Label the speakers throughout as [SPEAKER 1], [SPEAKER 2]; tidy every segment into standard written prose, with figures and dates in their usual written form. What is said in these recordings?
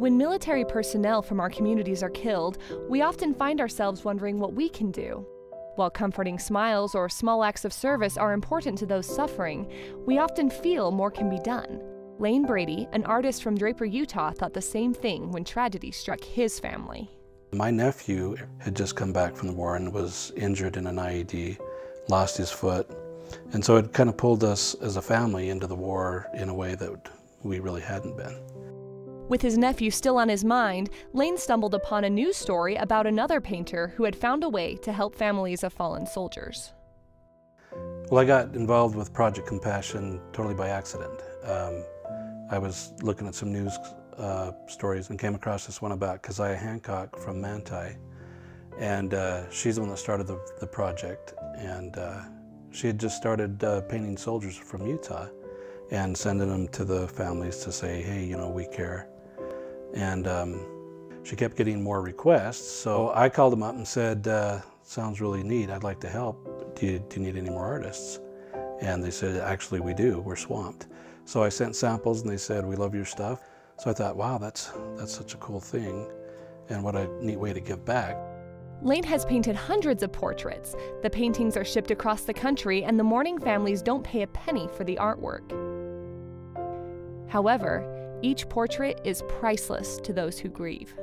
[SPEAKER 1] When military personnel from our communities are killed, we often find ourselves wondering what we can do. While comforting smiles or small acts of service are important to those suffering, we often feel more can be done. Layne Brady, an artist from Draper, Utah, thought the same thing when tragedy struck his family.
[SPEAKER 2] My nephew had just come back from the war and was injured in an IED, lost his foot, and so it kind of pulled us as a family into the war in a way that we really hadn't been.
[SPEAKER 1] With his nephew still on his mind, Layne stumbled upon a news story about another painter who had found a way to help families of fallen soldiers.
[SPEAKER 2] Well, I got involved with Project Compassion totally by accident. I was looking at some news stories and came across this one about Keziah Hancock from Manti, and she's the one that started the project, and she had just started painting soldiers from Utah and sending them to the families to say, hey, you know, we care. And she kept getting more requests, so I called them up and said, sounds really neat, I'd like to help. Do you need any more artists? And they said, actually we do, we're swamped. So I sent samples and they said, we love your stuff. So I thought, wow, that's such a cool thing, and what a neat way to give back.
[SPEAKER 1] Layne has painted hundreds of portraits. The paintings are shipped across the country, and the mourning families don't pay a penny for the artwork. However, each portrait is priceless to those who grieve.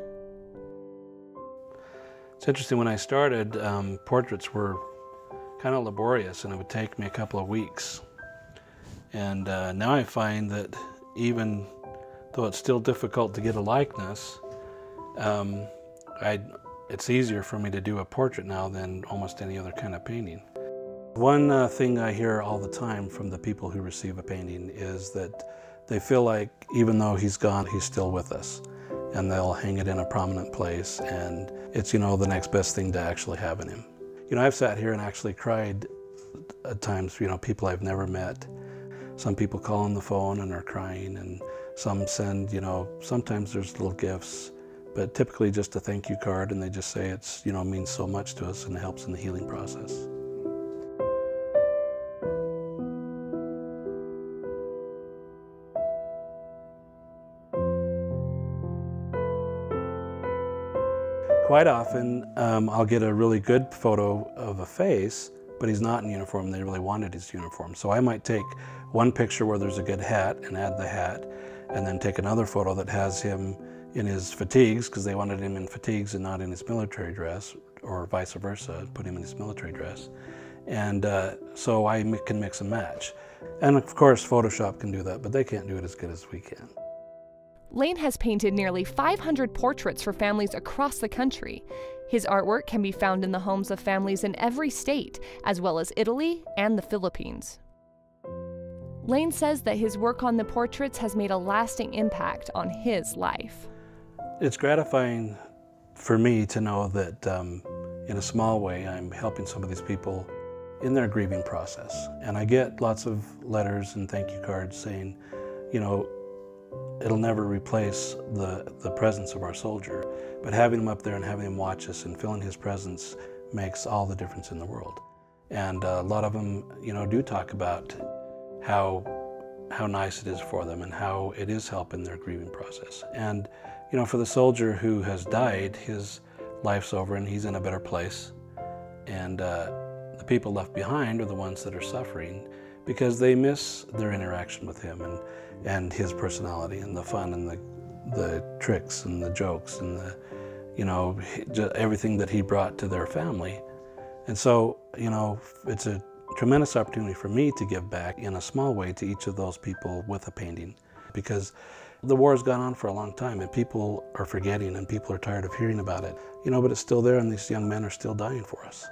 [SPEAKER 2] It's interesting, when I started, portraits were kind of laborious and it would take me a couple of weeks. And now I find that even though it's still difficult to get a likeness, it's easier for me to do a portrait now than almost any other kind of painting. One thing I hear all the time from the people who receive a painting is that they feel like even though he's gone, he's still with us. And they'll hang it in a prominent place, and it's, you know, the next best thing to actually having him. You know, I've sat here and actually cried at times, you know, people I've never met. Some people call on the phone and are crying, and some send, you know, sometimes there's little gifts, but typically just a thank you card, and they just say it's, you know, means so much to us and helps in the healing process. Quite often, I'll get a really good photo of a face, but he's not in uniform. They really wanted his uniform. So I might take one picture where there's a good hat and add the hat, and then take another photo that has him in his fatigues, because they wanted him in fatigues and not in his military dress, or vice versa, put him in his military dress. And so I can mix and match. And of course, Photoshop can do that, but they can't do it as good as we can.
[SPEAKER 1] Layne has painted nearly 500 portraits for families across the country. His artwork can be found in the homes of families in every state, as well as Italy and the Philippines. Layne says that his work on the portraits has made a lasting impact on his life.
[SPEAKER 2] It's gratifying for me to know that in a small way I'm helping some of these people in their grieving process. And I get lots of letters and thank you cards saying, you know, it'll never replace the presence of our soldier, but having him up there and having him watch us and feeling his presence makes all the difference in the world. And a lot of them, you know, do talk about how nice it is for them and how it is helping their grieving process. And, you know, for the soldier who has died, his life's over and he's in a better place. And the people left behind are the ones that are suffering because they miss their interaction with him and his personality and the fun and the tricks and the jokes and the, you know, everything that he brought to their family. And so, you know, it's a tremendous opportunity for me to give back in a small way to each of those people with a painting, because the war has gone on for a long time and people are forgetting and people are tired of hearing about it, you know, but it's still there and these young men are still dying for us.